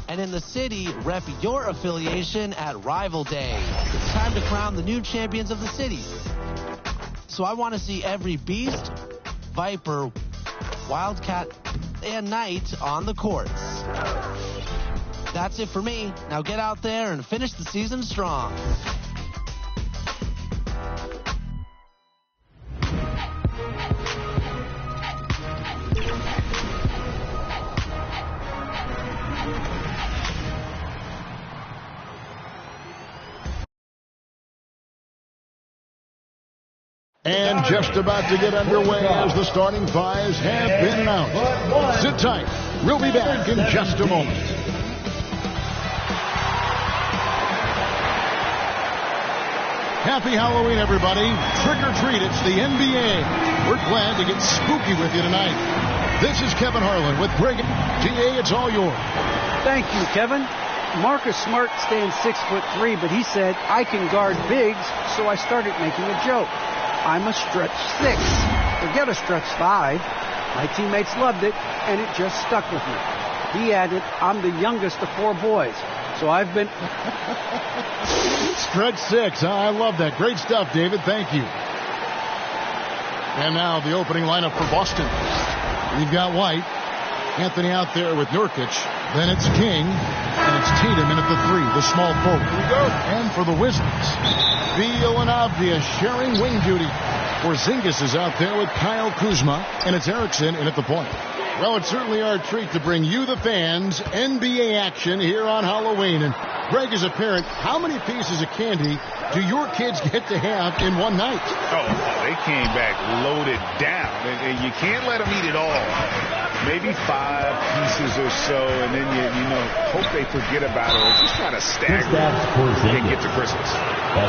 And in the city, rep your affiliation at Rival Day. It's time to crown the new champions of the city. So I want to see every Beast, Viper, Wildcat, and Knight on the courts. That's it for me. Now get out there and finish the season strong. And just about to get underway as the starting fives have been announced. Sit tight. We'll be back in just a moment. Happy Halloween, everybody. Trick or treat, it's the NBA. We're glad to get spooky with you tonight. This is Kevin Harlan with Greg. GA, it's all yours. Thank you, Kevin. Marcus Smart stands 6'3", but he said, I can guard bigs, so I started making a joke. I'm a stretch 6. Forget a stretch 5. My teammates loved it, and it just stuck with me. He added, I'm the youngest of 4 boys, so I've been... Stretch 6. I love that. Great stuff, David. Thank you. And now the opening lineup for Boston. We've got White. Anthony out there with Nurkic. Then it's King. And it's Tatum in at the 3, the small forward. And for the Wizards, Beal and Avdia sharing wing duty. Porzingis is out there with Kyle Kuzma. And it's Erickson in at the point. Well, it's certainly our treat to bring you, the fans, NBA action here on Halloween. And Greg, as a parent, how many pieces of candy do your kids get to have in one night? Oh, they came back loaded down, and you can't let them eat it all. Maybe 5 pieces or so, and then you hope they forget about it or just try to stagger and get to Christmas.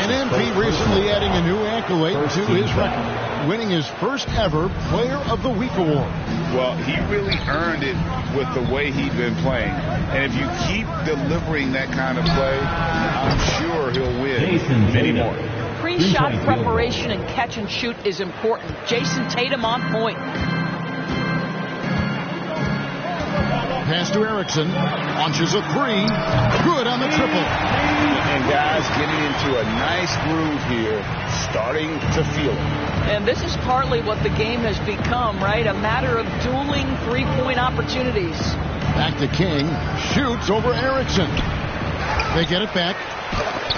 And MP recently adding a new accolade to his record, winning his first ever Player of the Week award. Well, he really earned it with the way he'd been playing. And if you keep delivering that kind of play, I'm sure he'll win many more. Pre-shot preparation and catch and shoot is important. Jason Tatum on point. Pass to Erickson. Launches a 3. Good on the triple. And guys getting into a nice groove here, starting to feel it. And this is partly what the game has become, right? A matter of dueling three-point opportunities. Back to King. Shoots over Erickson. They get it back.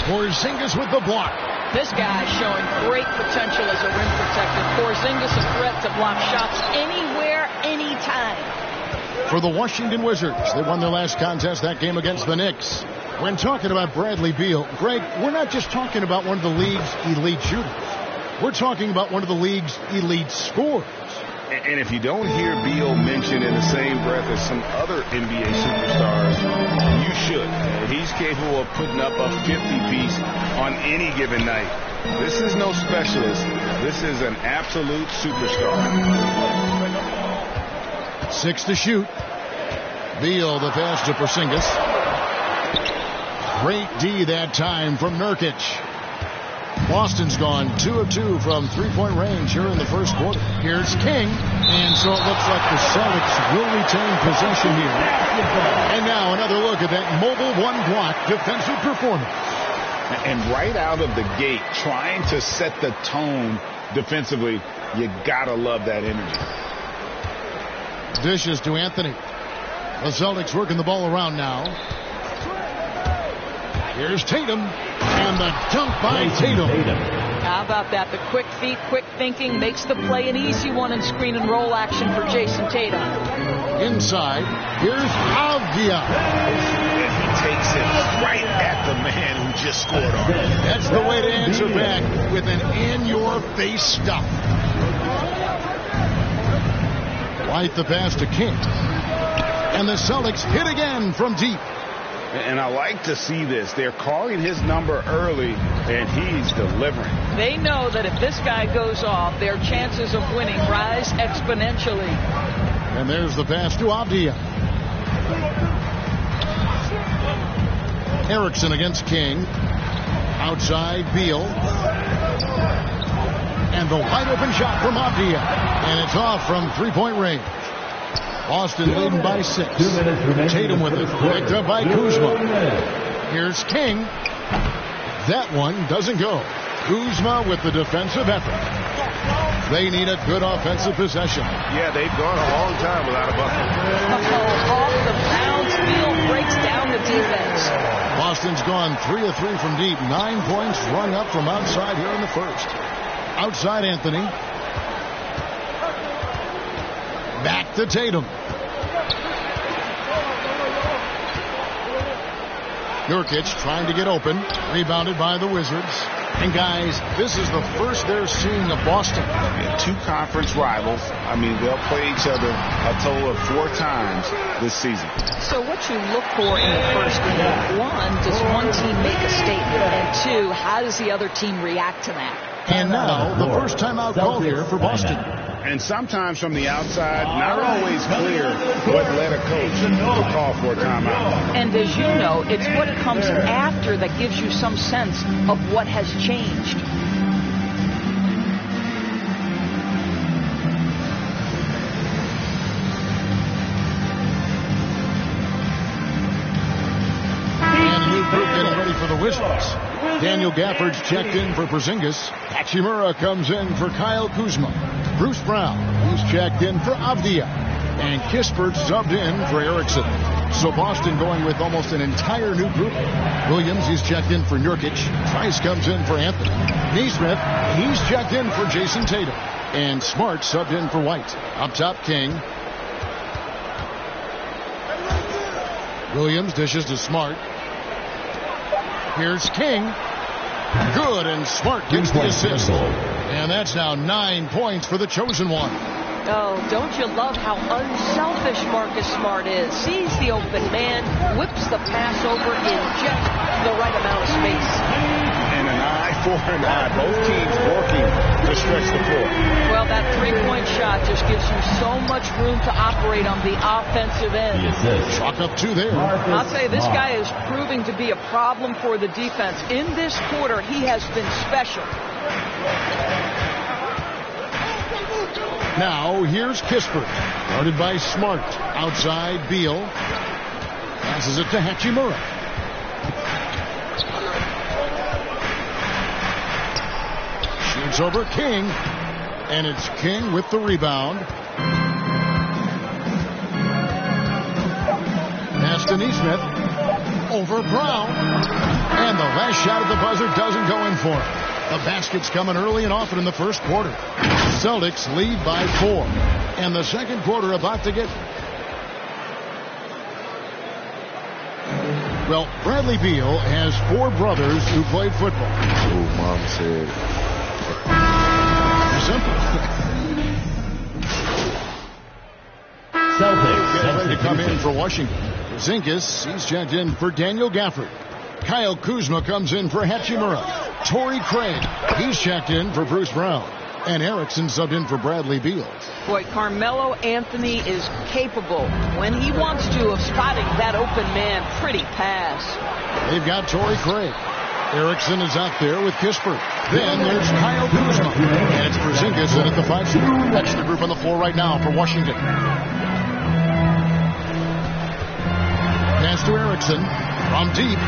Porzingis with the block. This guy showing great potential as a rim protector. Porzingis a threat to block shots anywhere, anytime. For the Washington Wizards, they won their last contest, that game against the Knicks. When talking about Bradley Beal, Greg, we're not just talking about one of the league's elite shooters. We're talking about one of the league's elite scorers. And if you don't hear Beal mentioned in the same breath as some other NBA superstars, you should. He's capable of putting up a 50-piece on any given night. This is no specialist. This is an absolute superstar. 6 to shoot. Beal the pass to Porzingis. Great D that time from Nurkic. Boston's gone 2 of 2 from three-point range here in the first quarter. Here's King. And so it looks like the Celtics will retain possession here. And now another look at that mobile one-block defensive performance. And right out of the gate, trying to set the tone defensively, you gotta love that energy. Dishes to Anthony. The Celtics working the ball around now. Here's Tatum. And the dunk by Tatum. How about that? The quick feet, quick thinking makes the play an easy one in screen and roll action for Jason Tatum. Inside, here's Avdia. And he takes it right at the man who just scored on him. That's the way to answer back with an in-your-face stuff. White the pass to King. And the Celtics hit again from deep. And I like to see this. They're calling his number early, and he's delivering. They know that if this guy goes off, their chances of winning rise exponentially. And there's the pass to Avdia. Erickson against King. Outside, Beal. And the wide open shot from Avdia. And it's off from three-point range. Boston leading by 6. Tatum with it. Picked up by Kuzma. Here's King. That one doesn't go. Kuzma with the defensive effort. They need a good offensive possession. Yeah, they've gone a long time without a bucket. Off the bounce, Beal breaks down the defense. Boston's gone 3 of 3 from deep. 9 points rung up from outside here in the first. Outside Anthony. Back to Tatum. Nurkic trying to get open. Rebounded by the Wizards. And guys, this is the first they're seeing of Boston. Yeah, 2 conference rivals. I mean, they'll play each other a total of 4 times this season. So what you look for in the first game, 1, does one team make a statement? And 2, how does the other team react to that? And now, the first timeout call here for Boston. And sometimes from the outside, not always clear what led a coach to call for a timeout. And as you know, it's what comes after that gives you some sense of what has changed. And a new group getting ready for the Wizards. Daniel Gafford's checked in for Porzingis. Hachimura comes in for Kyle Kuzma. Bruce Brown, he's checked in for Avdia. And Kispert subbed in for Erickson. So Boston going with almost an entire new group. Williams, he's checked in for Nurkic. Trice comes in for Anthony. Neesmith, he's checked in for Jason Tatum. And Smart subbed in for White. Up top, King. Williams dishes to Smart. Here's King. Good, and Smart gets the assist. And that's now 9 points for the chosen one. Oh, don't you love how unselfish Marcus Smart is? Sees the open man, whips the pass over in just the right amount of space. And an eye for an eye. Both teams working to stretch the floor. Well, that three-point shot just gives you so much room to operate on the offensive end. Chalk up 2 there. I'll say this guy is proving to be a problem for the defense. In this quarter, he has been special. Now, here's Kispert. Guarded by Smart. Outside, Beal. Passes it to Hachimura. Shoots over King. And it's King with the rebound. Pass to Neesmith. Over Brown. And the last shot at the buzzer doesn't go in for it. The basket's coming early and often in the first quarter. Celtics lead by 4. And the second quarter about to get... Well, Bradley Beal has 4 brothers who played football. Oh, Mom said. Simple. Celtics Getting ready to come in for Washington. Porzingis, he's checked in for Daniel Gafford. Kyle Kuzma comes in for Hachimura. Torrey Craig, he's checked in for Bruce Brown. And Erickson subbed in for Bradley Beal. Boy, Carmelo Anthony is capable, when he wants to, of spotting that open man. Pretty pass. They've got Torrey Craig. Erickson is out there with Kispert. Then there's Kyle Kuzma. And it's Porzingis in at the 5 spot. That's the group on the floor right now for Washington. Pass to Erickson from deep.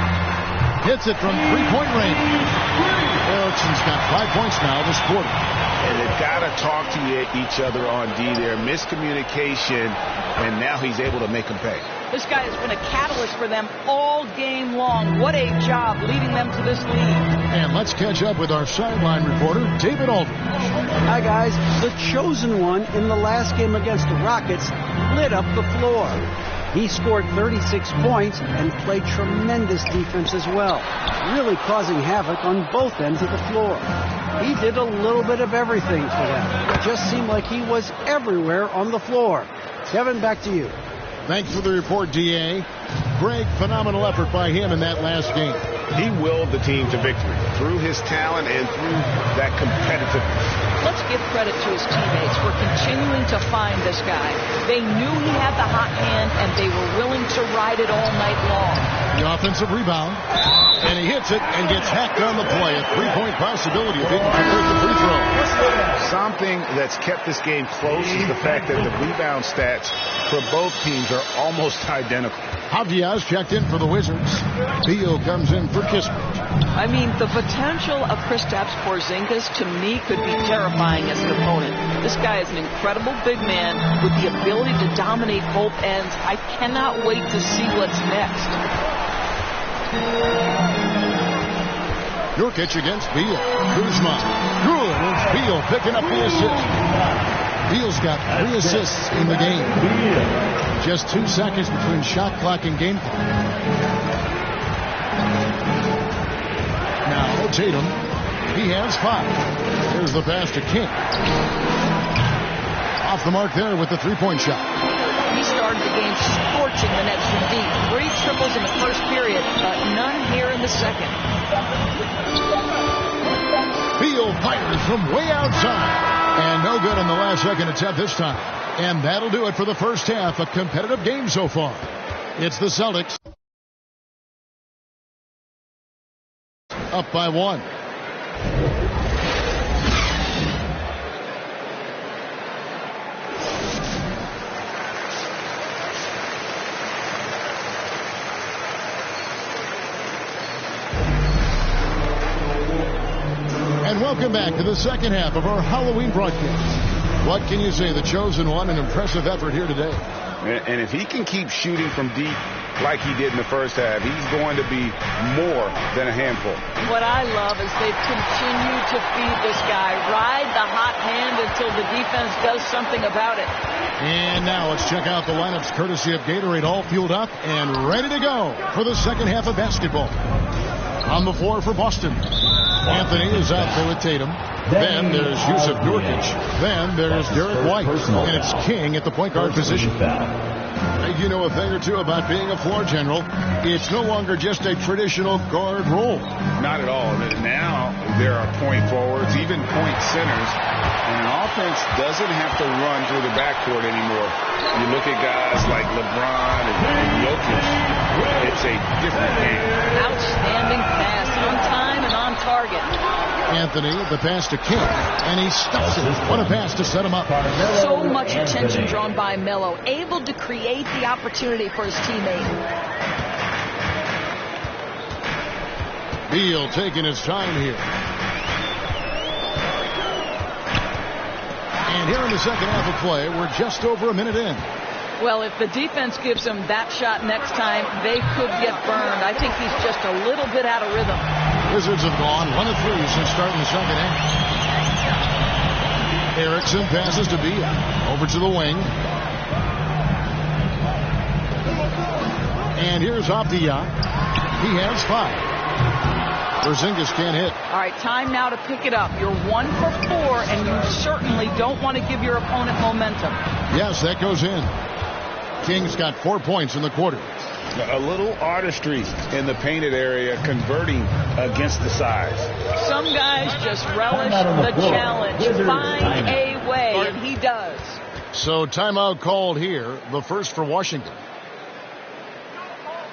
Hits it from 3-point range. Erickson's got 5 points now this quarter. And they've got to talk to each other on D there. Miscommunication, and now he's able to make them pay. This guy has been a catalyst for them all game long. What a job leading them to this lead. And let's catch up with our sideline reporter, David Aldridge. Hi, guys. The chosen one in the last game against the Rockets lit up the floor. He scored 36 points and played tremendous defense as well, really causing havoc on both ends of the floor. He did a little bit of everything for them. It just seemed like he was everywhere on the floor. Kevin, back to you. Thanks for the report, D.A. Greg, phenomenal effort by him in that last game. He willed the team to victory through his talent and through that competitiveness. Let's give credit to his teammates for continuing to find this guy. They knew he had the hot hand, and they were willing to ride it all night long. The offensive rebound, and he hits it and gets hacked on the play. A three-point possibility if he can convert the free throw. Something that's kept this game close is the fact that the rebound stats for both teams are almost identical. Javier checked in for the Wizards. Beal comes in for Kispert. I mean, the potential of Kristaps Porzingis to me could be terrifying as an opponent. This guy is an incredible big man with the ability to dominate both ends. I cannot wait to see what's next. Nurkic against Beal. Kuzma. Good. It's Beal picking up the assist. Beal's got 3 assists in the game. Just 2 seconds between shot clock and game clock. Now Tatum. He has 5. Here's the pass to King. Off the mark there with the three-point shot. He started the game scorching the Nets from deep. 3 triples in the first period, but none here in the second. Beal fires from way outside. And no good on the last second attempt this time. And that'll do it for the first half. A competitive game so far. It's the Celtics. Up by 1. And welcome back to the second half of our Halloween broadcast. What can you say? The chosen one, an impressive effort here today. And if he can keep shooting from deep like he did in the first half, he's going to be more than a handful. What I love is they've continued to feed this guy. Ride the hot hand until the defense does something about it. And now let's check out the lineups courtesy of Gatorade, all fueled up and ready to go for the second half of basketball. On the floor for Boston, Anthony is out there with Tatum. Then there's Yusuf Nurkic. Then there's Derek White. And it's King at the point guard position. You know a thing or two about being a floor general. It's no longer just a traditional guard role. Not at all. Now there are point forwards, even point centers. And an offense doesn't have to run through the backcourt anymore. You look at guys like LeBron and Jokic. It's a different game. Outstanding pass on time and on target. Anthony, the pass to King, and he stuffs it. What a pass to set him up. So much attention drawn by Melo, able to create the opportunity for his teammate. Beal taking his time here. And here in the second half of play, we're just over a minute in. Well, if the defense gives him that shot next time, they could get burned. I think he's just a little bit out of rhythm. Wizards have gone 1 of 3 since starting the second half. Erickson passes to Beal. Over to the wing. And here's Avdia. He has 5. Porzingis can't hit. All right, time now to pick it up. You're 1 for 4, and you certainly don't want to give your opponent momentum. Yes, that goes in. King's got 4 points in the quarter. A little artistry in the painted area, converting against the size. Some guys just relish the challenge. Find a way, and he does. So timeout called here, the first for Washington.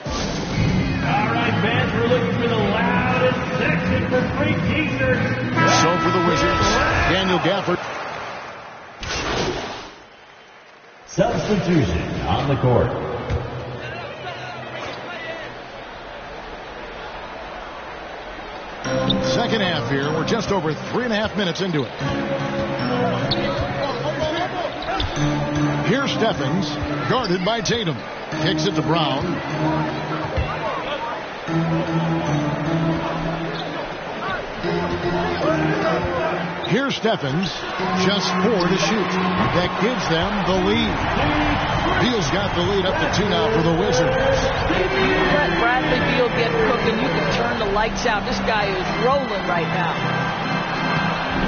All right, fans, we're looking for the loudest section for free t-shirts. So for the Wizards, Daniel Gafford. Substitution on the court. Second half here. We're just over 3.5 minutes into it. Here's Steffens, guarded by Tatum. Kicks it to Brown. Here's Steffens, just 4 to shoot. That gives them the lead. Beal's got the lead up to 2 now for the Wizards. If you let Bradley Beal get cooking, you can turn the lights out. This guy is rolling right now.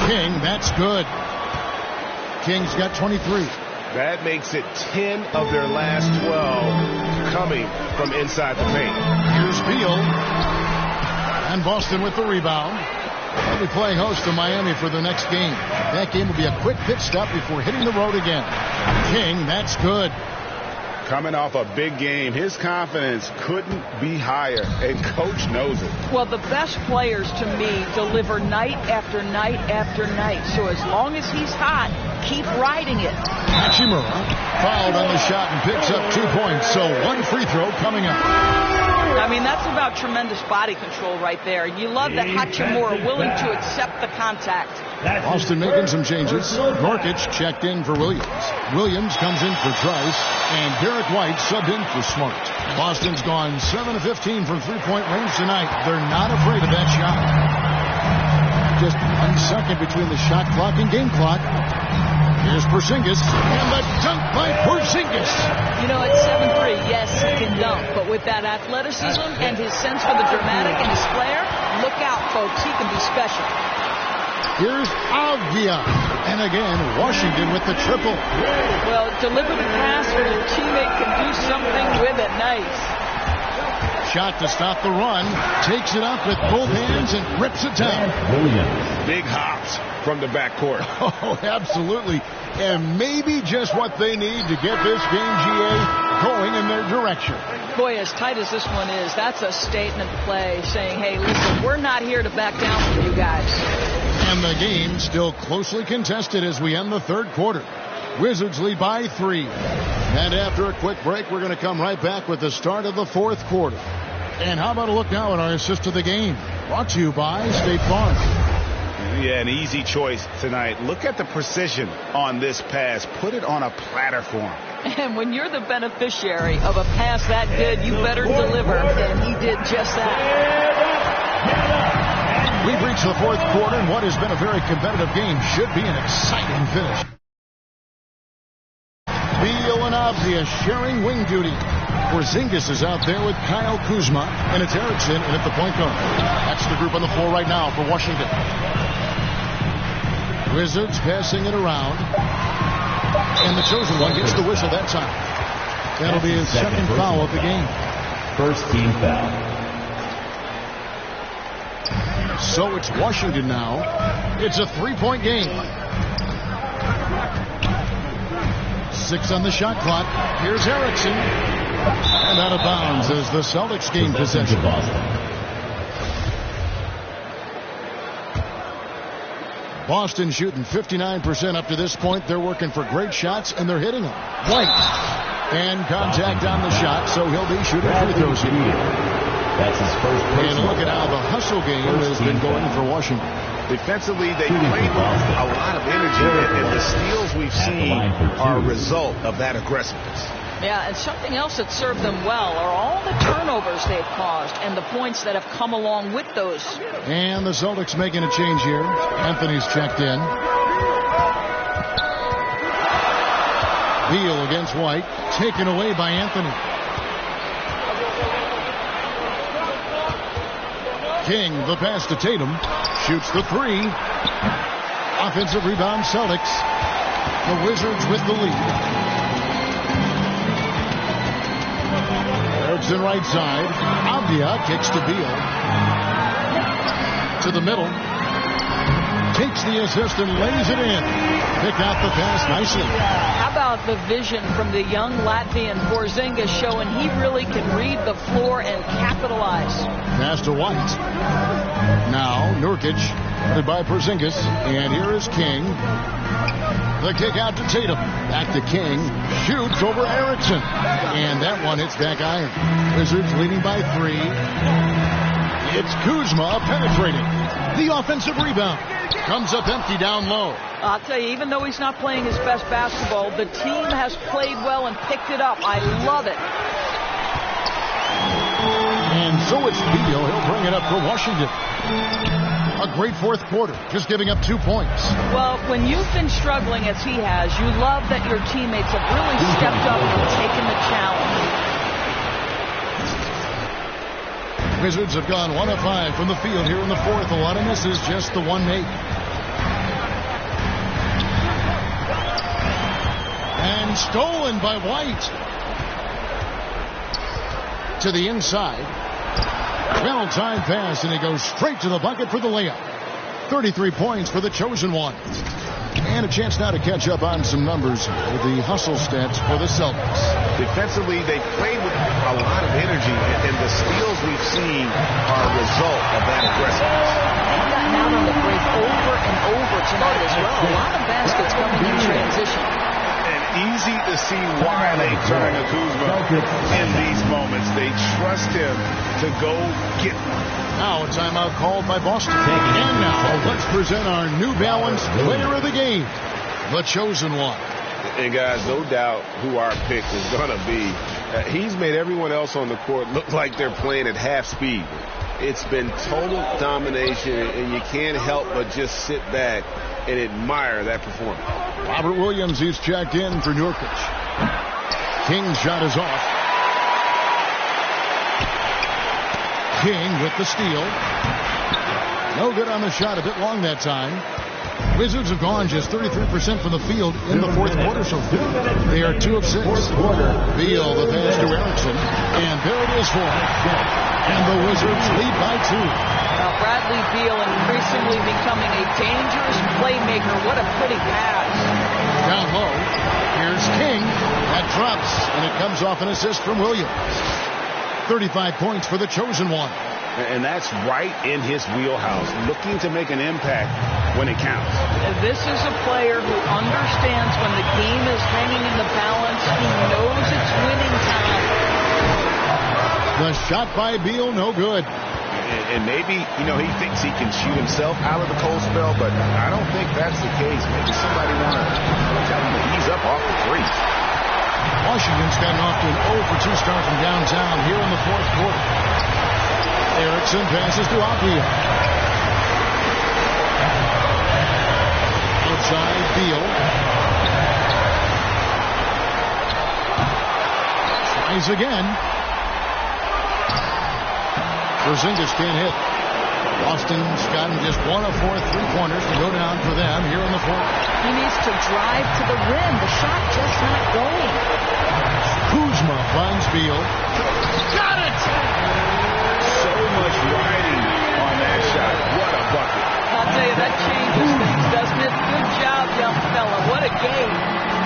King, that's good. King's got 23. That makes it 10 of their last 12 coming from inside the paint. Here's Beal. And Boston with the rebound. They'll be playing host to Miami for the next game. That game will be a quick pit stop before hitting the road again. King, that's good. Coming off a big game, his confidence couldn't be higher, and Coach knows it. Well, the best players, to me, deliver night after night after night. So as long as he's hot, keep riding it. Hachimura fouled on the shot and picks up 2 points. So one free throw coming up. I mean, that's about tremendous body control right there. You love that Hachimura willing to accept the contact. Boston making some changes. Norkic checked in for Williams. Williams comes in for Trice. And Derek White subbed in for Smart. Boston's gone 7 of 15 from three-point range tonight. They're not afraid of that shot. Just 1 second between the shot clock and game clock. Here's Porzingis, and the dunk by Porzingis. You know, at 7'3", yes, he can dunk, but with that athleticism and his sense for the dramatic and his flair, look out, folks, he can be special. Here's Avdia, and again, Washington with the triple. Well, deliver the pass where your teammate can do something with it. Nice. Shot to stop the run, takes it up with both hands and rips it down. Big hops from the backcourt. Oh, absolutely. And maybe just what they need to get this game, GA, going in their direction. Boy, as tight as this one is, that's a statement play saying, hey, listen, we're not here to back down from you guys. And the game still closely contested as we end the third quarter. Wizards lead by 3. And after a quick break, we're going to come right back with the start of the fourth quarter. And how about a look now at our assist of the game? Brought to you by State Farm. Yeah, an easy choice tonight. Look at the precision on this pass. Put it on a platter for him. And when you're the beneficiary of a pass that good, you better deliver. And he did just that. We've reached the fourth quarter, and what has been a very competitive game should be an exciting finish. Beal and Avdia sharing wing duty. Porzingis is out there with Kyle Kuzma, and it's Erickson in at the point guard. That's the group on the floor right now for Washington. Wizards passing it around, and the chosen one gets the whistle that time. That'll be his second foul of the game. First team foul. So it's Washington now. It's a 3-point game. 6 on the shot clock. Here's Erickson. And out of bounds as the Celtics gain possession. Boston shooting 59% up to this point. They're working for great shots, and they're hitting them. White. And contact on the shot, so he'll be shooting free throws here. That's his first. And look at how the hustle game has been going for Washington. Defensively, they played with a lot of energy, and the steals we've seen are a result of that aggressiveness. Yeah, and something else that served them well are all the turnovers they've caused and the points that have come along with those. And the Celtics making a change here. Anthony's checked in. Beal against White, taken away by Anthony. King, the pass to Tatum, shoots the 3. Offensive rebound, Celtics. The Wizards with the lead. Erickson right side. Avdia kicks to Beal. To the middle. Takes the assist and lays it in. Pick out the pass nicely. How about the vision from the young Latvian Porzingis showing he really can read the floor and capitalize. Pass to White. Now Nurkic, headed by Porzingis. And here is King. The kick out to Tatum. Back to King. Shoots over Erickson. And that one hits back iron. Wizards leading by 3. It's Kuzma penetrating. The offensive rebound. Comes up empty down low. I'll tell you, even though he's not playing his best basketball, the team has played well and picked it up. I love it. And so it's Beal. He'll bring it up for Washington. A great fourth quarter, just giving up 2 points. Well, when you've been struggling as he has, you love that your teammates have really stepped up and taken the challenge. Wizards have gone 1 of 5 from the field here in the fourth. A lot of misses, just the one made. And stolen by White. to the inside. Well-timed pass, and he goes straight to the bucket for the layup. 33 points for the chosen one. And a chance now to catch up on some numbers with the hustle stats for the Celtics. Defensively, they played with a lot of energy, and the steals we've seen are a result of that aggressiveness. They've gotten out on the break over and over tonight as well. A lot of baskets coming in transition. And easy to see why they turn to Kuzma in these moments. They trust him to go get them. Now a timeout called by Boston. And now let's present our New Balance player of the game, the chosen one. And guys, no doubt who our pick is going to be. He's made everyone else on the court look like they're playing at half speed. It's been total domination, and you can't help but just sit back and admire that performance. Robert Williams, he's checked in for Nurkic. King's shot is off. King with the steal. No good on the shot, a bit long that time. Wizards have gone just 33% from the field in the fourth quarter so far. They are 2 of 6. Beal, the pass to Erickson. And there it is for him. And the Wizards lead by 2. Now Bradley Beal increasingly becoming a dangerous playmaker. What a pretty pass. Down low. Here's King. That drops, and it comes off an assist from Williams. 35 points for the chosen one. And that's right in his wheelhouse, looking to make an impact when it counts. This is a player who understands when the game is hanging in the balance. He knows it's winning time. The shot by Beal, no good. And maybe, he thinks he can shoot himself out of the cold spell, but I don't think that's the case. Maybe somebody want to tell him to ease up off the three. Washington's gotten off to an 0 for 2 start from downtown here in the fourth quarter. Erickson passes to Apia. Outside, Beal. Tries again. Porzingis can't hit. Boston's gotten just 1 of 4 3-pointers to go down for them here in the fourth. He needs to drive to the rim. The shot just not going. Kuzma finds Beal. Got it! So much riding on that shot. What a bucket. I'll tell you, that changes things, doesn't it? Good job, young fella. What a game.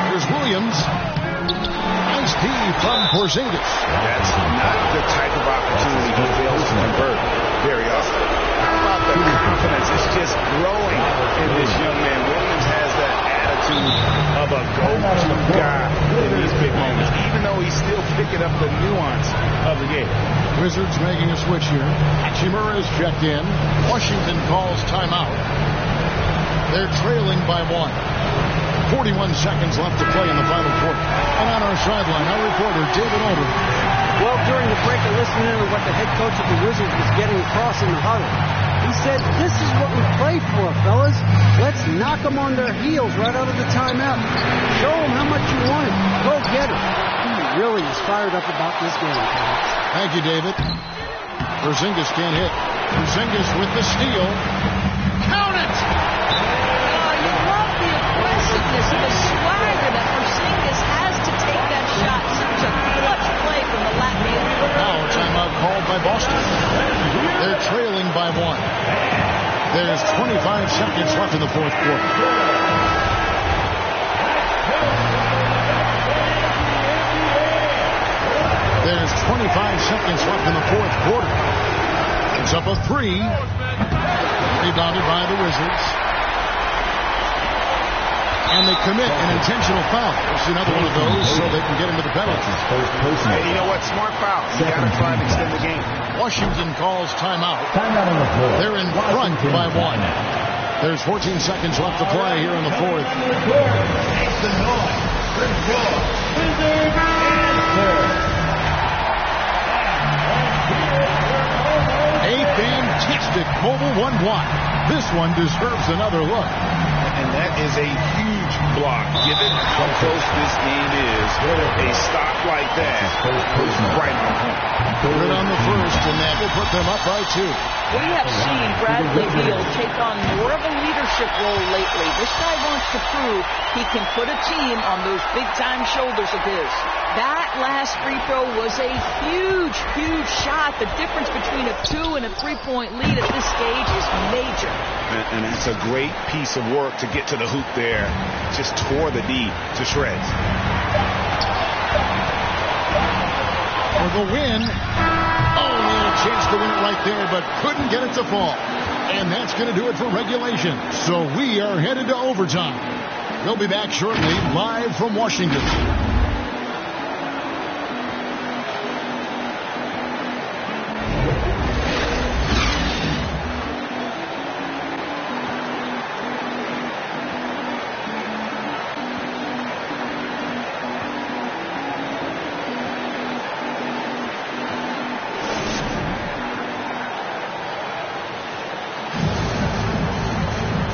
Here's Williams. Nice D from Porzingis. That's not the type of opportunity he fails to convert very often. How about the confidence? It's just growing in this young man. Williams has that attitude of a go-to guy in these big moments, even though he's still picking up the nuance of the game. Wizards making a switch here. Hachimura is checked in. Washington calls timeout. They're trailing by 1. 41 seconds left to play in the final quarter. And on our sideline, our reporter, David Older. Well, during the break, I listened in to what the head coach of the Wizards was getting across in the huddle. He said, this is what we play for, fellas. Let's knock them on their heels right out of the timeout. Show them how much you want it. Go get it. He really is fired up about this game, fellas. Thank you, David. Porzingis can't hit. Porzingis with the steal. Count it! You love the aggressiveness and the swagger that Porzingis has to take that shot. Such a clutch play from the Latvian. Now a timeout called by Boston. They're trailing by 1. There's 25 seconds left in the fourth quarter. There's 25 seconds left in the fourth quarter. It's up a 3. Rebounded by the Wizards. And they commit an intentional foul. It's another one of those so they can get into the penalties. And you know what? Smart foul. You got to try and extend the game. Washington calls timeout. They're in front by 1. There's 14 seconds left to play here in the fourth. A fantastic mobile 1 block. This one deserves another look. and that is a huge block. Given how close this game is, a stop like that is right on point. Good on the first, and that will put them up by 2. We have seen Bradley Beal take on more of a leadership role lately. This guy wants to prove he can put a team on those big-time shoulders of his. That last free throw was a huge, huge shot. The difference between a 2 and a 3-point lead at this stage is major. And it's a great piece of work to get to the hoop there. Just tore the D to shreds. For the win. Oh, he had a chance to win it right there, but couldn't get it to fall. And that's going to do it for regulation. So we are headed to overtime. We'll be back shortly, live from Washington.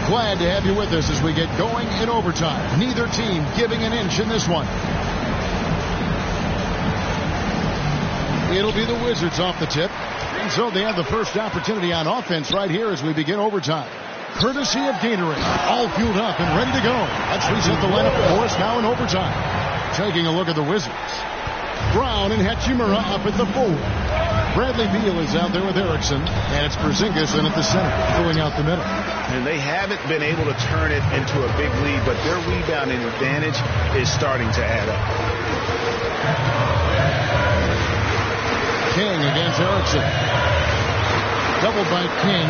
Glad to have you with us as we get going in overtime. Neither team giving an inch in this one. It'll be the Wizards off the tip. And so they have the first opportunity on offense right here as we begin overtime. Courtesy of Gatorade. All fueled up and ready to go. Let's reset the lineup for us now in overtime. Taking a look at the Wizards. Brown and Hachimura up at the forward. Bradley Beal is out there with Erickson, and it's Porzingis in at the center, filling out the middle. And they haven't been able to turn it into a big lead, but their rebounding advantage is starting to add up. King against Erickson. Doubled by King.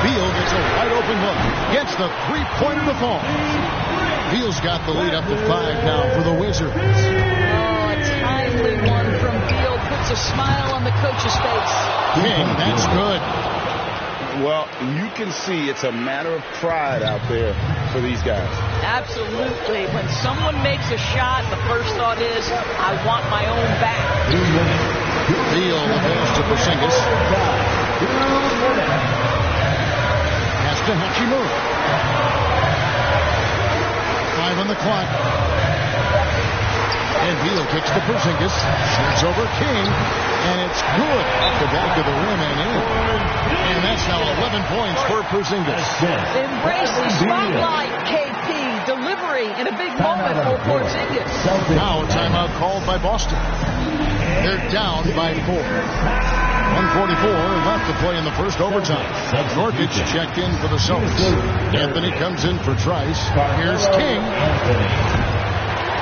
Beal gets a wide open look. Gets the three-pointer to fall. Beal's got the lead up to 5 now for the Wizards. Oh, a timely one from Beal puts a smile on the coach's face. King, that's good. Well, you can see it's a matter of pride out there for these guys. Absolutely. When someone makes a shot, the first thought is, I want my own back. Beal pass to Porzingis. Pass to Hachimura. 5 on the clock. And Beal kicks to Porzingis. Shoots over King. And it's good off the back of the rim and in. And that's now 11 points for Porzingis. Embrace the spotlight, KP. Delivery in a big moment for Porzingis. Now a timeout called by Boston. They're down by 4. 1:44 left to play in the first overtime. Norkic checked in for the Celtics. Anthony comes in for Trice. Here's King.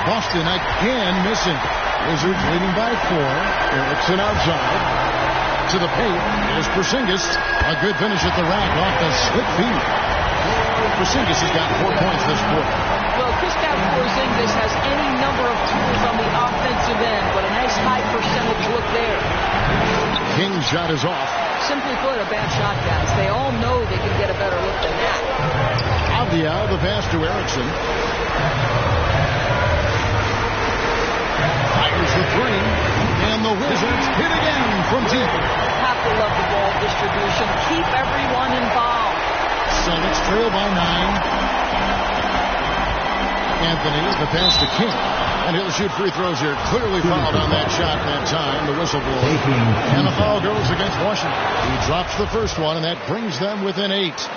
Boston again missing. Wizards leading by 4. Erickson outside. To the paint. Here's Porzingis. A good finish at the rack off the slip feed. Porzingis has got 4 points this quarter. Well, Kristaps Porzingis has any number of tools on the offensive end, but a nice high percentage look there. King's shot is off. Simply put, a bad shot, guys. They all know they can get a better look than that. Avdia, the pass to Erickson. Fires the 3. And the Wizards hit again from deep. Have to love the ball distribution. Keep everyone involved. Celtics trail by 9. Anthony, the pass to King. And he'll shoot free throws here. Clearly fouled on that shot that time. The whistle blows. And the foul goes against Washington. He drops the first one, and that brings them within 8.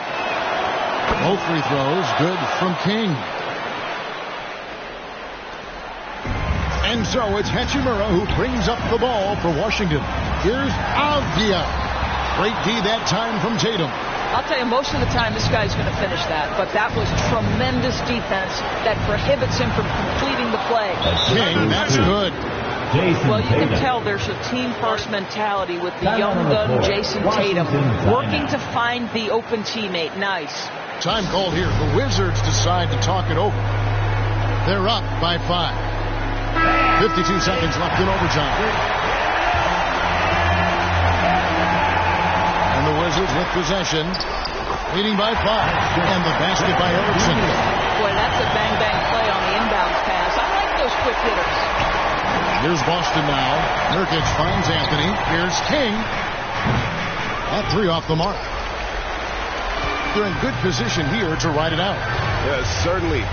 Both free throws good from King. And so it's Hachimura who brings up the ball for Washington. Here's Avdia. Great D that time from Tatum. I'll tell you, most of the time this guy's going to finish that, but that was tremendous defense that prohibits him from completing the play. King, that's good. Well, you can tell there's a team-first mentality with the young gun Jason Tatum working to find the open teammate. Nice. Time called here. The Wizards decide to talk it over. They're up by 5. 52 seconds left in overtime. And the Wizards with possession, leading by 5. And the basket by Erickson. Boy, that's a bang-bang play on the inbound pass. I like those quick hitters. Here's Boston now. Nurkic finds Anthony. Here's King. That 3 off the mark. they're in good position here to ride it out. Certainly.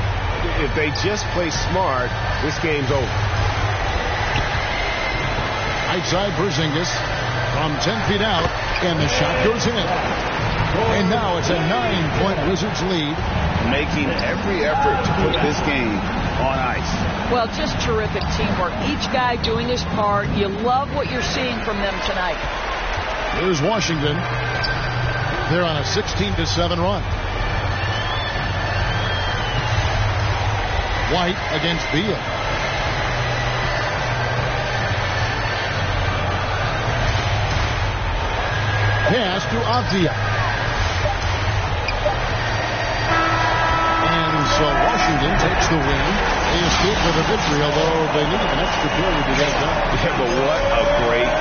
If they just play smart, this game's over. Right side Porzingis from 10 feet out, and the shot goes in. And now it's a 9-point Wizards lead. Making every effort to put this game on ice. Well, just terrific teamwork. Each guy doing his part. You love what you're seeing from them tonight. Here's Washington. They're on a 16-7 run. White against Beal. Pass to Avdia. And so Washington takes the win. They escape with a victory, although they need an extra period to get it done. Yeah, but what a great